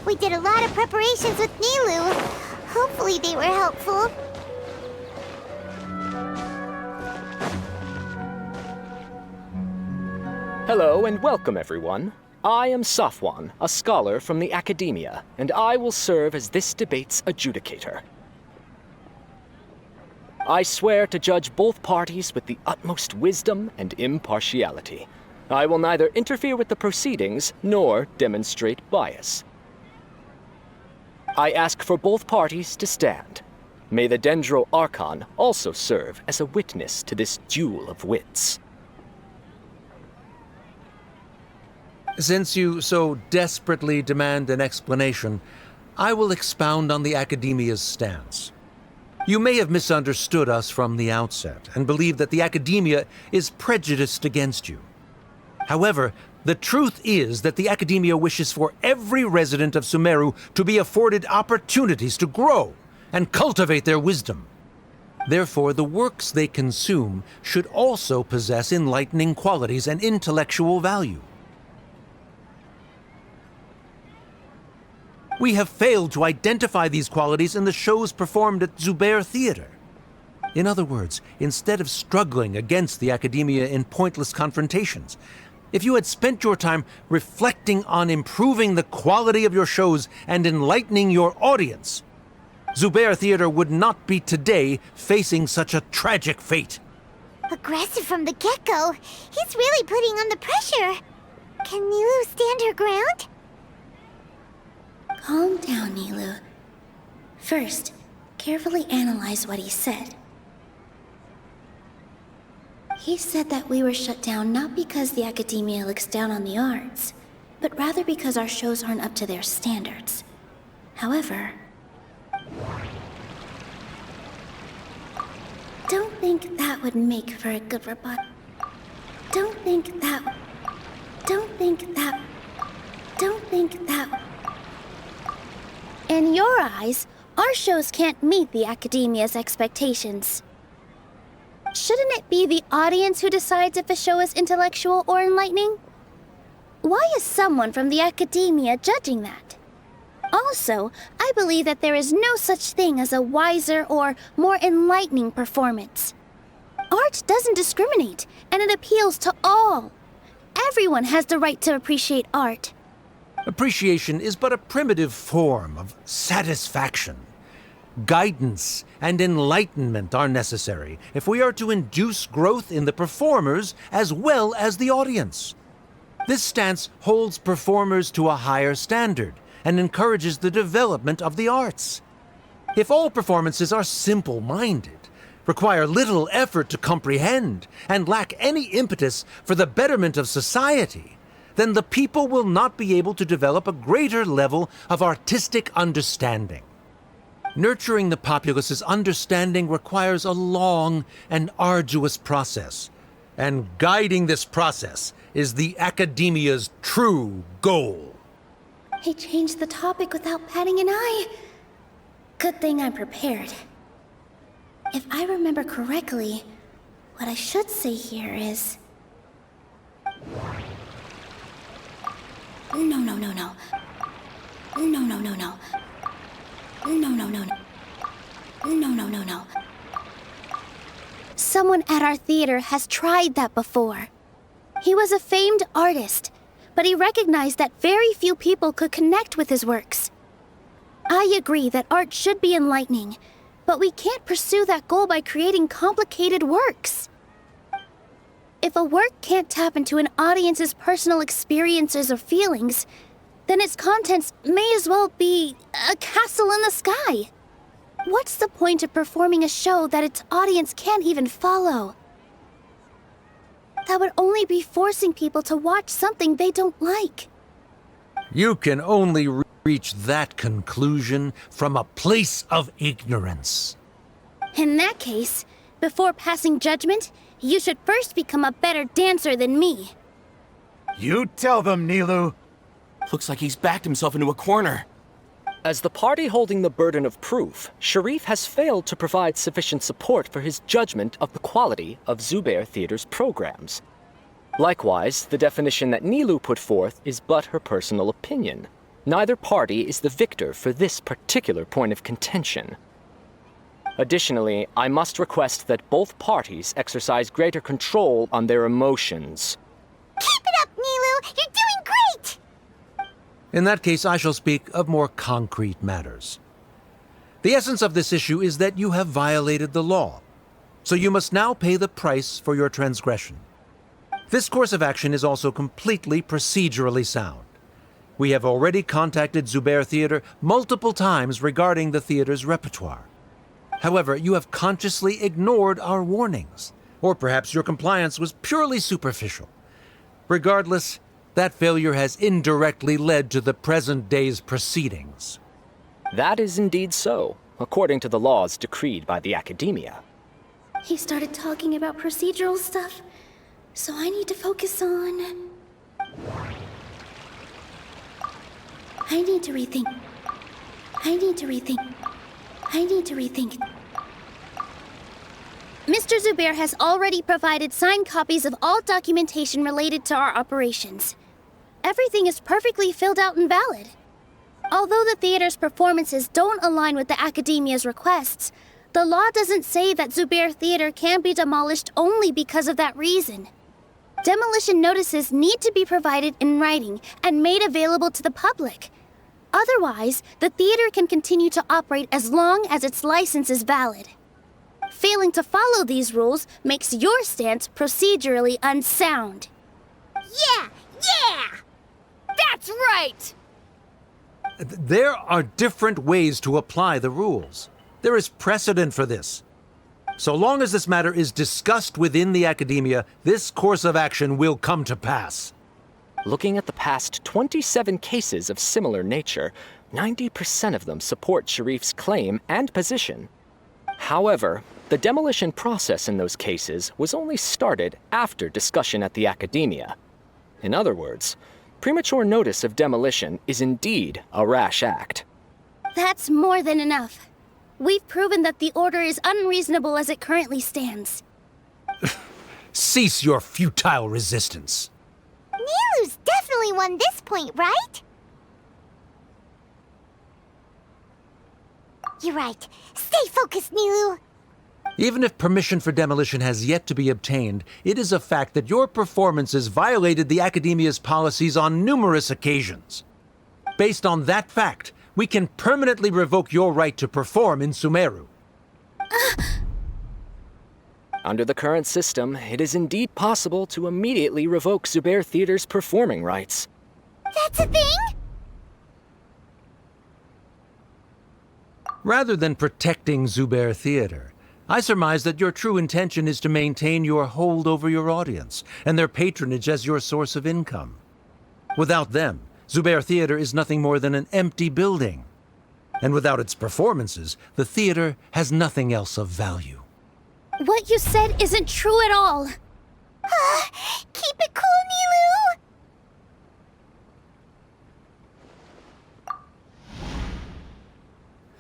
We did a lot of preparations with Nilou. Hopefully they were helpful. Hello and welcome, everyone. I am Safwan, a scholar from the Academia, and I will serve as this debate's adjudicator. I swear to judge both parties with the utmost wisdom and impartiality. I will neither interfere with the proceedings nor demonstrate bias. I ask for both parties to stand. May the Dendro Archon also serve as a witness to this duel of wits. Since you so desperately demand an explanation, I will expound on the Academia's stance. You may have misunderstood us from the outset and believe that the Academia is prejudiced against you. However, the truth is that the Academia wishes for every resident of Sumeru to be afforded opportunities to grow and cultivate their wisdom. Therefore, the works they consume should also possess enlightening qualities and intellectual value. We have failed to identify these qualities in the shows performed at Zubair Theater. In other words, instead of struggling against the Academia in pointless confrontations, if you had spent your time reflecting on improving the quality of your shows and enlightening your audience, Zubair Theater would not be today facing such a tragic fate. Aggressive from the get-go. He's really putting on the pressure. Can Nilou stand her ground? Calm down, Nilou. First, carefully analyze what he said. He said that we were shut down not because the Academia looks down on the arts, but rather because our shows aren't up to their standards. However, don't think that would make for a good rebuttal. Don't think that. In your eyes, our shows can't meet the Academia's expectations. Shouldn't it be the audience who decides if a show is intellectual or enlightening? Why is someone from the Academia judging that? Also, I believe that there is no such thing as a wiser or more enlightening performance. Art doesn't discriminate, and it appeals to all. Everyone has the right to appreciate art. Appreciation is but a primitive form of satisfaction. Guidance and enlightenment are necessary if we are to induce growth in the performers as well as the audience. This stance holds performers to a higher standard and encourages the development of the arts. If all performances are simple-minded, require little effort to comprehend, and lack any impetus for the betterment of society, then the people will not be able to develop a greater level of artistic understanding. Nurturing the populace's understanding requires a long and arduous process, and guiding this process is the Academia's true goal. He changed the topic without batting an eye. Good thing I'm prepared. If I remember correctly, what I should say here is... No. Someone at our theater has tried that before. He was a famed artist, but he recognized that very few people could connect with his works. I agree that art should be enlightening, but we can't pursue that goal by creating complicated works. If a work can't tap into an audience's personal experiences or feelings, then its contents may as well be a castle in the sky. What's the point of performing a show that its audience can't even follow? That would only be forcing people to watch something they don't like. You can only reach that conclusion from a place of ignorance. In that case, before passing judgment, you should first become a better dancer than me. You tell them, Nilou. Looks like he's backed himself into a corner. As the party holding the burden of proof, Sharif has failed to provide sufficient support for his judgment of the quality of Zubair Theater's programs. Likewise, the definition that Nilou put forth is but her personal opinion, Neither party is the victor for this particular point of contention. Additionally, I must request that both parties exercise greater control on their emotions. Keep it up, Nilou! You're doing great! In that case, I shall speak of more concrete matters. The essence of this issue is that you have violated the law, so you must now pay the price for your transgression. This course of action is also completely procedurally sound. We have already contacted Zubair Theater multiple times regarding the theater's repertoire. However, you have consciously ignored our warnings, or perhaps your compliance was purely superficial. Regardless, that failure has indirectly led to the present day's proceedings. That is indeed so, according to the laws decreed by the Academia. He started talking about procedural stuff, so I need to focus on... I need to rethink. Mr. Zubair has already provided signed copies of all documentation related to our operations. Everything is perfectly filled out and valid. Although the theater's performances don't align with the Academia's requests, the law doesn't say that Zubair Theater can be demolished only because of that reason. Demolition notices need to be provided in writing and made available to the public. Otherwise, the theater can continue to operate as long as its license is valid. Failing to follow these rules makes your stance procedurally unsound. Yeah! That's right! There are different ways to apply the rules. There is precedent for this. So long as this matter is discussed within the Academia, this course of action will come to pass. Looking at the past 27 cases of similar nature, 90% of them support Sharif's claim and position. However, the demolition process in those cases was only started after discussion at the Academia. In other words, premature notice of demolition is indeed a rash act. That's more than enough. We've proven that the order is unreasonable as it currently stands. Cease your futile resistance. Nilou's definitely won this point, right? You're right. Stay focused, Nilou. Even if permission for demolition has yet to be obtained, it is a fact that your performances violated the Academia's policies on numerous occasions. Based on that fact, we can permanently revoke your right to perform in Sumeru. Under the current system, it is indeed possible to immediately revoke Zubair Theater's performing rights. That's a thing? Rather than protecting Zubair Theater, I surmise that your true intention is to maintain your hold over your audience and their patronage as your source of income. Without them, Zubair Theater is nothing more than an empty building. And without its performances, the theater has nothing else of value. What you said isn't true at all. Keep it cool, Nilou!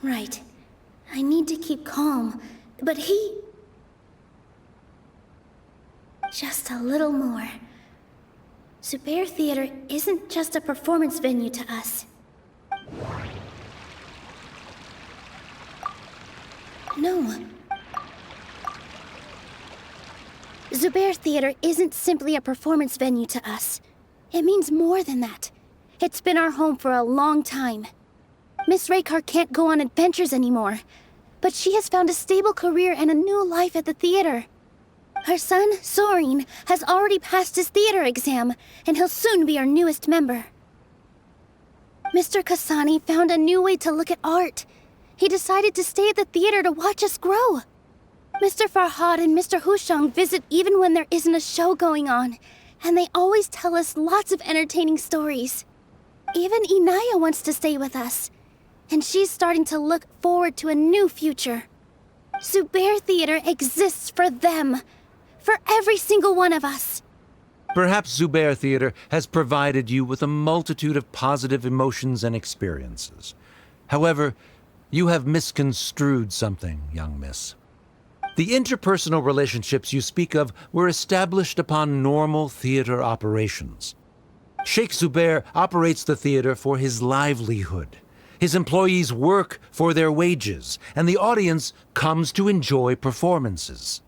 Right. I need to keep calm, but he... Just a little more. Zubair Theater isn't just a performance venue to us. No. Zubair Theater isn't simply a performance venue to us. It means more than that. It's been our home for a long time. Miss Raykar can't go on adventures anymore, but she has found a stable career and a new life at the theater. Her son, Soren, has already passed his theater exam, and he'll soon be our newest member. Mr. Kasani found a new way to look at art. He decided to stay at the theater to watch us grow. Mr. Farhad and Mr. Hushang visit even when there isn't a show going on, and they always tell us lots of entertaining stories. Even Inaya wants to stay with us, and she's starting to look forward to a new future. Zubair Theater exists for them, for every single one of us. Perhaps Zubair Theater has provided you with a multitude of positive emotions and experiences. However, you have misconstrued something, young miss. The interpersonal relationships you speak of were established upon normal theater operations. Sheikh Zubair operates the theater for his livelihood. His employees work for their wages, and the audience comes to enjoy performances.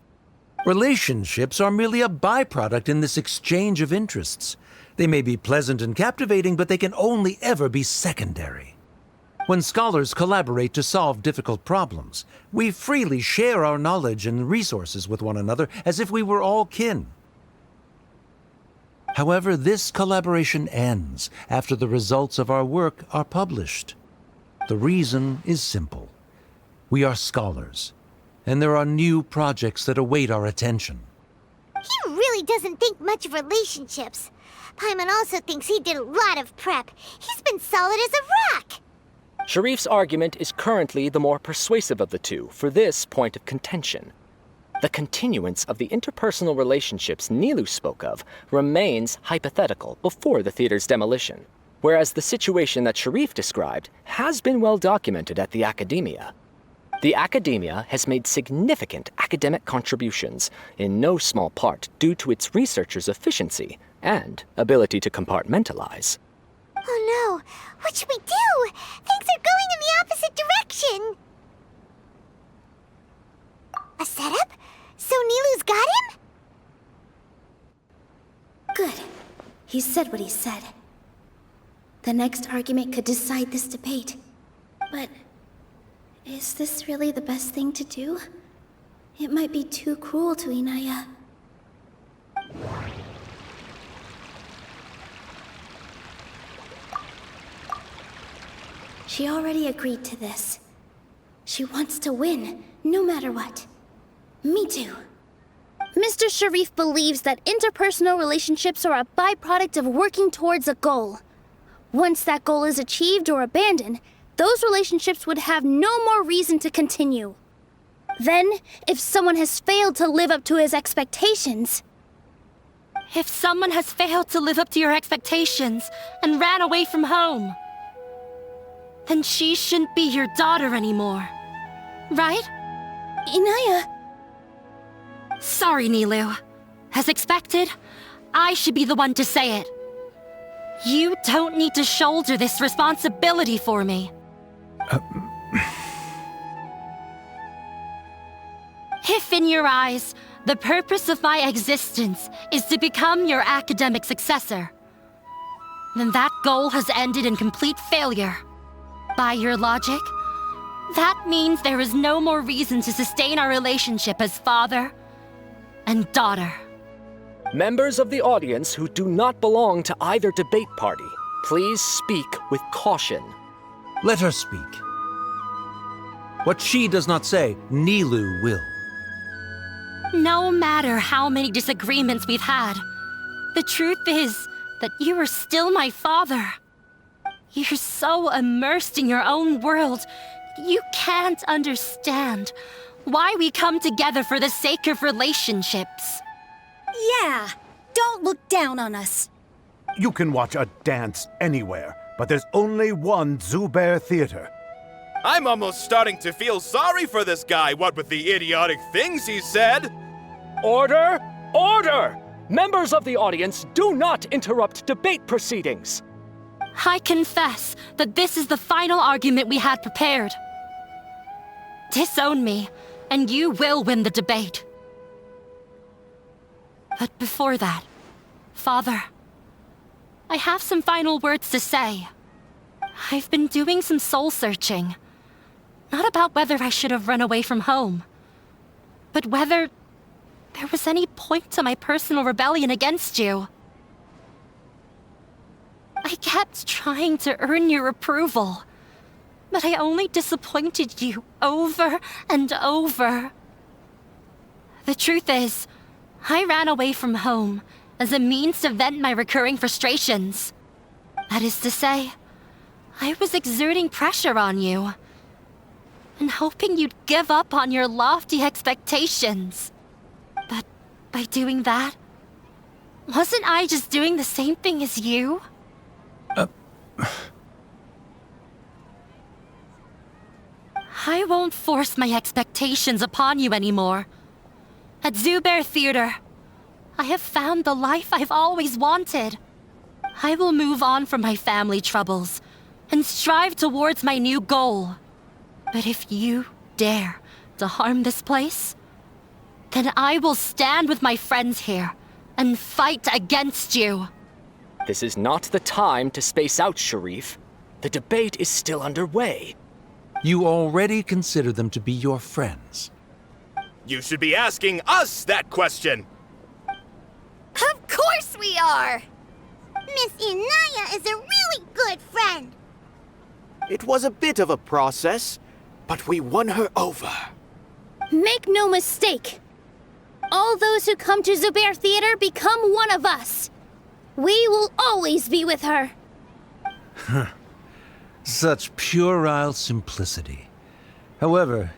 Relationships are merely a byproduct in this exchange of interests. They may be pleasant and captivating, but they can only ever be secondary. When scholars collaborate to solve difficult problems, we freely share our knowledge and resources with one another as if we were all kin. However, this collaboration ends after the results of our work are published. The reason is simple. We are scholars, and there are new projects that await our attention. He really doesn't think much of relationships. Paimon also thinks he did a lot of prep. He's been solid as a rock. Sharif's argument is currently the more persuasive of the two for this point of contention. The continuance of the interpersonal relationships Nilou spoke of remains hypothetical before the theater's demolition, whereas the situation that Sharif described has been well documented at the Academia. The Academia has made significant academic contributions, in no small part due to its researchers' efficiency and ability to compartmentalize. Oh no, what should we do? Things are going in the opposite direction. A setup? So Nilou's got him? Good. He said what he said. The next argument could decide this debate. But is this really the best thing to do? It might be too cruel to Inaya. She already agreed to this. She wants to win, no matter what. Me too. Mr. Sharif believes that interpersonal relationships are a byproduct of working towards a goal. Once that goal is achieved or abandoned, those relationships would have no more reason to continue. Then, if someone has failed to live up to his expectations... If someone has failed to live up to your expectations and ran away from home, then she shouldn't be your daughter anymore. Right? Inaya... Sorry, Nilou. As expected, I should be the one to say it. You don't need to shoulder this responsibility for me. If in your eyes, the purpose of my existence is to become your academic successor, then that goal has ended in complete failure. By your logic, that means there is no more reason to sustain our relationship as father and daughter. Members of the audience who do not belong to either debate party, please speak with caution. Let her speak. What she does not say, Nilou will. No matter how many disagreements we've had, the truth is that you are still my father. You're so immersed in your own world, you can't understand why we come together for the sake of relationships. Yeah, don't look down on us. You can watch a dance anywhere, but there's only one Zubair theater. I'm almost starting to feel sorry for this guy, what with the idiotic things he said. Order! Order! Members of the audience, do not interrupt debate proceedings. I confess that this is the final argument we had prepared. Disown me, and you will win the debate. But before that, Father, I have some final words to say. I've been doing some soul-searching. Not about whether I should have run away from home, but whether there was any point to my personal rebellion against you. I kept trying to earn your approval, but I only disappointed you over and over. The truth is, I ran away from home as a means to vent my recurring frustrations. That is to say, I was exerting pressure on you and hoping you'd give up on your lofty expectations. But by doing that, wasn't I just doing the same thing as you? I won't force my expectations upon you anymore. At Zubair Theater, I have found the life I've always wanted. I will move on from my family troubles and strive towards my new goal. But if you dare to harm this place, then I will stand with my friends here and fight against you. This is not the time to space out, Sharif. The debate is still underway. You already consider them to be your friends. You should be asking us that question. Of course we are! Miss Inaya is a really good friend. It was a bit of a process, but we won her over. Make no mistake. All those who come to Zubair Theater become one of us. We will always be with her. Such puerile simplicity. However,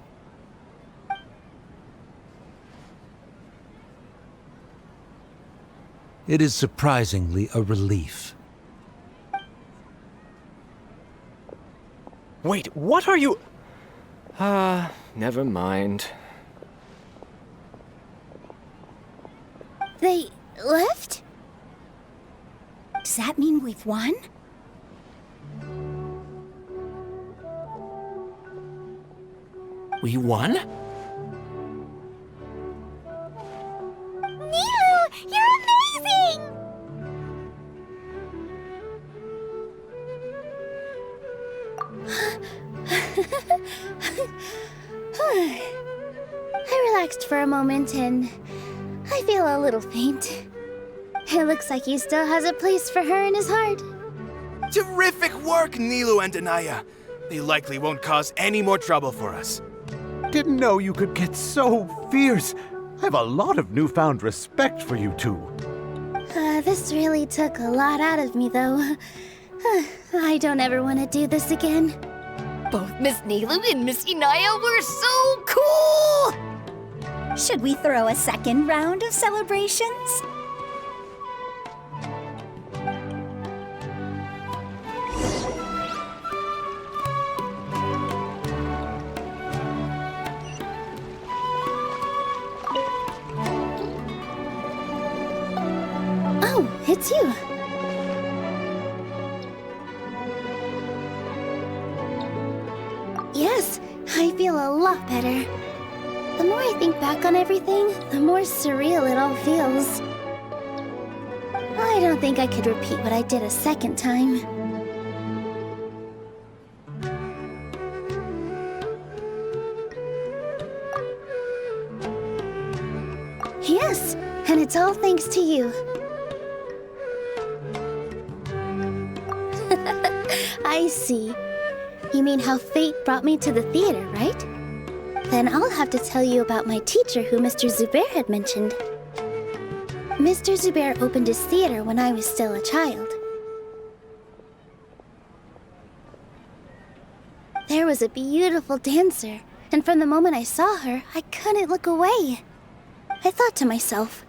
it is surprisingly a relief. Wait, what are you... never mind. They left? Does that mean we've won? We won? Nilou, you're amazing! I relaxed for a moment and I feel a little faint. It looks like he still has a place for her in his heart. Terrific work, Nilou and Anaya. They likely won't cause any more trouble for us. Didn't know you could get so fierce. I have a lot of newfound respect for you two. This really took a lot out of me, though. I don't ever want to do this again. Both Miss Nilou and Miss Inaya were so cool! Should we throw a second round of celebrations? Oh, it's you. Yes, I feel a lot better. The more I think back on everything, the more surreal it all feels. I don't think I could repeat what I did a second time. Yes, and it's all thanks to you. I see. You mean how fate brought me to the theater, right? Then I'll have to tell you about my teacher who Mr. Zubair had mentioned. Mr. Zubair opened his theater when I was still a child. There was a beautiful dancer, and from the moment I saw her, I couldn't look away. I thought to myself,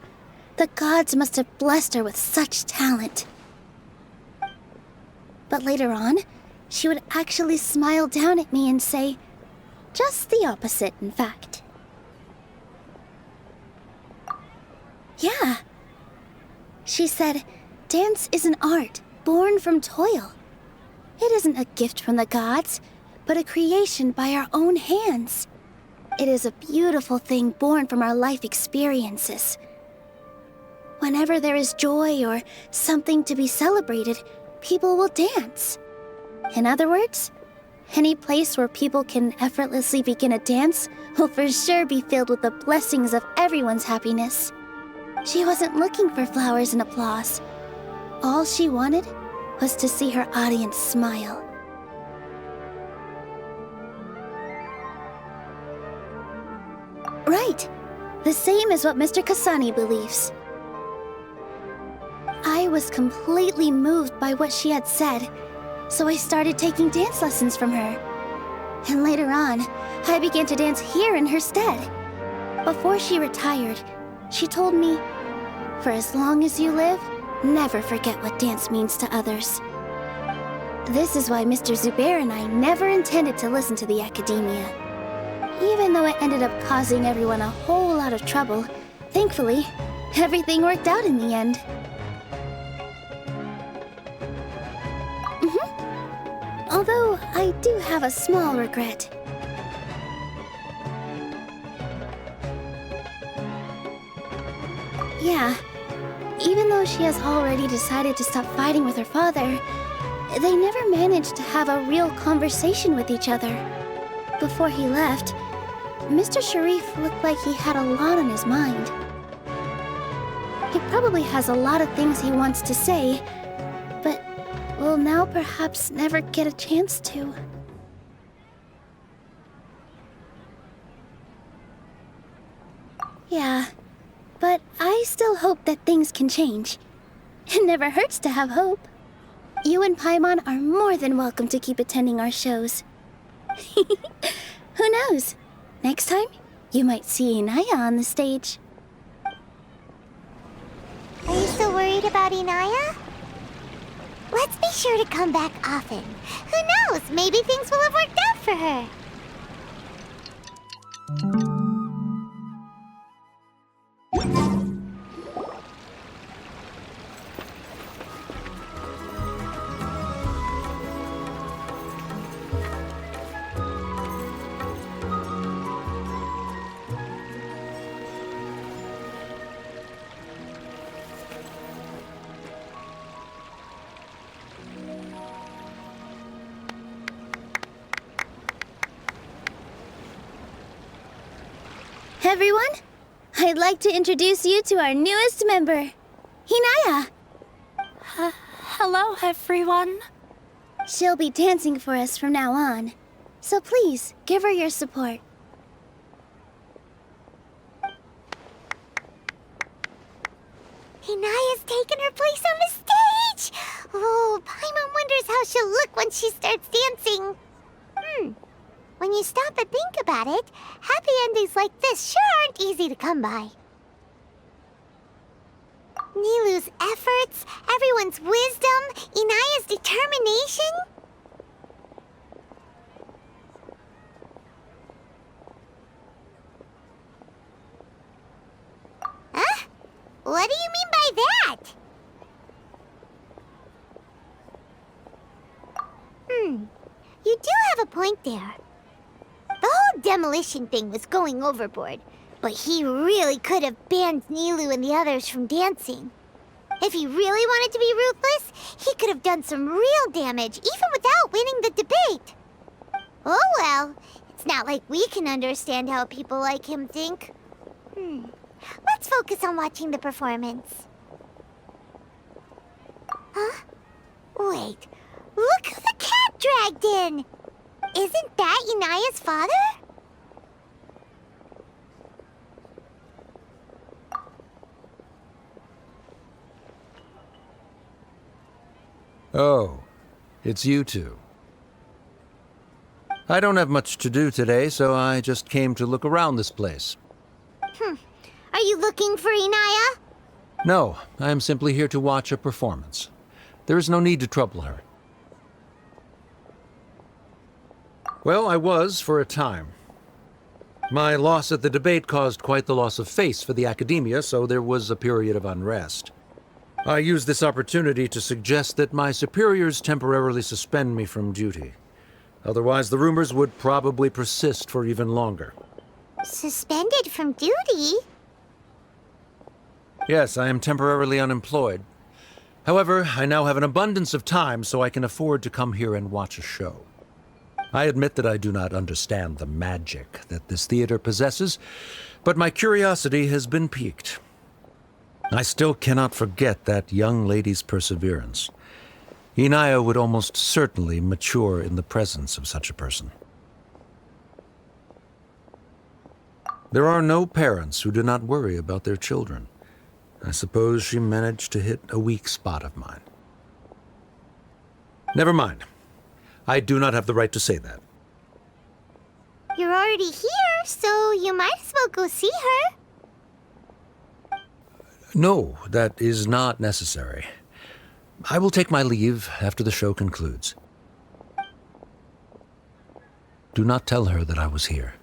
the gods must have blessed her with such talent. But later on, she would actually smile down at me and say, just the opposite, in fact. Yeah. She said, dance is an art born from toil. It isn't a gift from the gods, but a creation by our own hands. It is a beautiful thing born from our life experiences. Whenever there is joy or something to be celebrated, people will dance. In other words, any place where people can effortlessly begin a dance will for sure be filled with the blessings of everyone's happiness. She wasn't looking for flowers and applause. All she wanted was to see her audience smile. Right. The same as what Mr. Kasani believes. I was completely moved by what she had said, so I started taking dance lessons from her. And later on, I began to dance here in her stead. Before she retired, she told me, for as long as you live, never forget what dance means to others. This is why Mr. Zubair and I never intended to listen to the academia. Even though it ended up causing everyone a whole lot of trouble, thankfully, everything worked out in the end. Although, I do have a small regret. Yeah, even though she has already decided to stop fighting with her father, they never managed to have a real conversation with each other. Before he left, Mr. Sharif looked like he had a lot on his mind. He probably has a lot of things he wants to say, but will now perhaps never get a chance to. Yeah, but I still hope that things can change. It never hurts to have hope. You and Paimon are more than welcome to keep attending our shows. Who knows? Next time, you might see Inaya on the stage. Are you still worried about Inaya? Let's be sure to come back often. Who knows? Maybe things will have worked out for her. Everyone, I'd like to introduce you to our newest member, Inaya. Hello, everyone. She'll be dancing for us from now on, so please give her your support. Inaya's taken her place on the stage! Oh, Paimon wonders how she'll look when she starts dancing. When you stop and think about it, happy endings like this sure aren't easy to come by. Nilou's efforts, everyone's wisdom, Inaya's determination. Huh? What do you mean by that? You do have a point there. The whole demolition thing was going overboard, but he really could have banned Nilou and the others from dancing. If he really wanted to be ruthless, he could have done some real damage, even without winning the debate. Oh well, it's not like we can understand how people like him think. Let's focus on watching the performance. Huh? Wait, look who the cat dragged in! Isn't that Inaya's father? Oh, it's you two. I don't have much to do today, so I just came to look around this place. Are you looking for Inaya? No, I am simply here to watch a performance. There is no need to trouble her. Well, I was for a time. My loss at the debate caused quite the loss of face for the academia, so there was a period of unrest. I used this opportunity to suggest that my superiors temporarily suspend me from duty. Otherwise, the rumors would probably persist for even longer. Suspended from duty? Yes, I am temporarily unemployed. However, I now have an abundance of time, so I can afford to come here and watch a show. I admit that I do not understand the magic that this theater possesses, but my curiosity has been piqued. I still cannot forget that young lady's perseverance. Inaya would almost certainly mature in the presence of such a person. There are no parents who do not worry about their children. I suppose she managed to hit a weak spot of mine. Never mind. I do not have the right to say that. You're already here, so you might as well go see her. No, that is not necessary. I will take my leave after the show concludes. Do not tell her that I was here.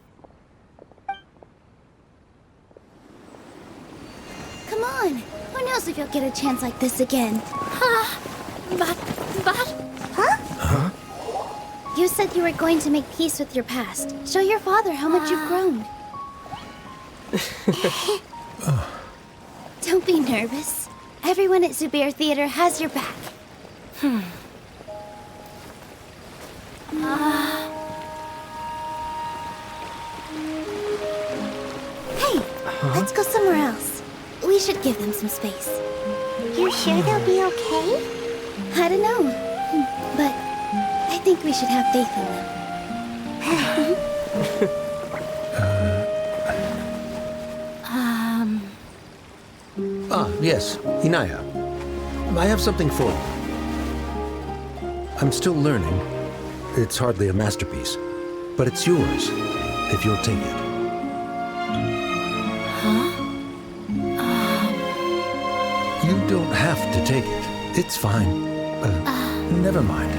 Come on! Who knows if you'll get a chance like this again? But... Huh? You said you were going to make peace with your past. Show your father how much you've grown. Don't be nervous. Everyone at Zubair Theater has your back. Hey, let's go somewhere else. We should give them some space. You sure they'll be okay? I don't know, but I think we should have faith in them. Yes, Inaya. I have something for you. I'm still learning. It's hardly a masterpiece, but it's yours, if you'll take it. You don't have to take it. It's fine. Never mind.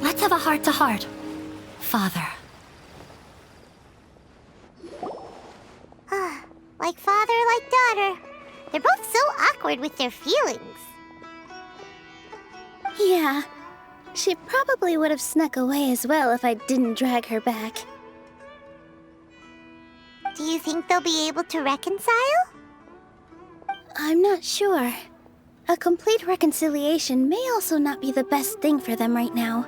Let's have a heart-to-heart, Father. Like father, like daughter. They're both so awkward with their feelings. Yeah, she probably would have snuck away as well if I didn't drag her back. Do you think they'll be able to reconcile? I'm not sure. A complete reconciliation may also not be the best thing for them right now.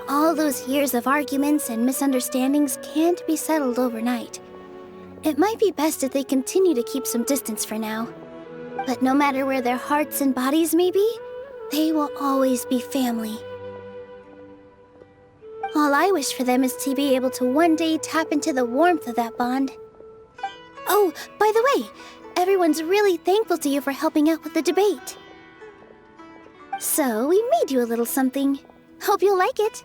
All those years of arguments and misunderstandings can't be settled overnight. It might be best if they continue to keep some distance for now. But no matter where their hearts and bodies may be, they will always be family. All I wish for them is to be able to one day tap into the warmth of that bond. Oh, by the way, everyone's really thankful to you for helping out with the debate. So, we made you a little something. Hope you'll like it.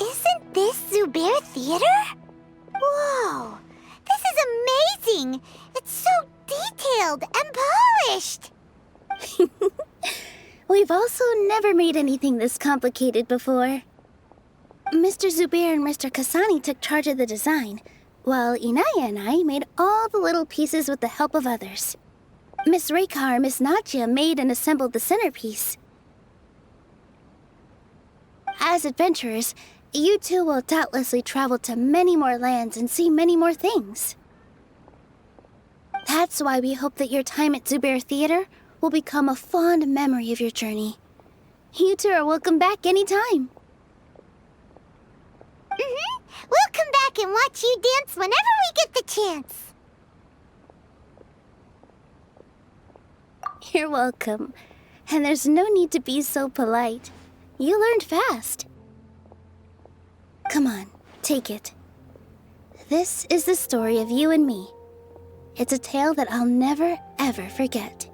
Isn't this Zubair Theater? Whoa! This is amazing! It's so detailed and polished! We've also never made anything this complicated before. Mr. Zubair and Mr. Kasani took charge of the design, while Inaya and I made all the little pieces with the help of others. Miss Reika or Miss Nadia made and assembled the centerpiece. As adventurers, you two will doubtlessly travel to many more lands and see many more things. That's why we hope that your time at Zubair Theater will become a fond memory of your journey. You two are welcome back anytime. We'll come back and watch you dance whenever we get the chance. You're welcome. And there's no need to be so polite. You learned fast. Come on, take it. This is the story of you and me. It's a tale that I'll never, ever forget.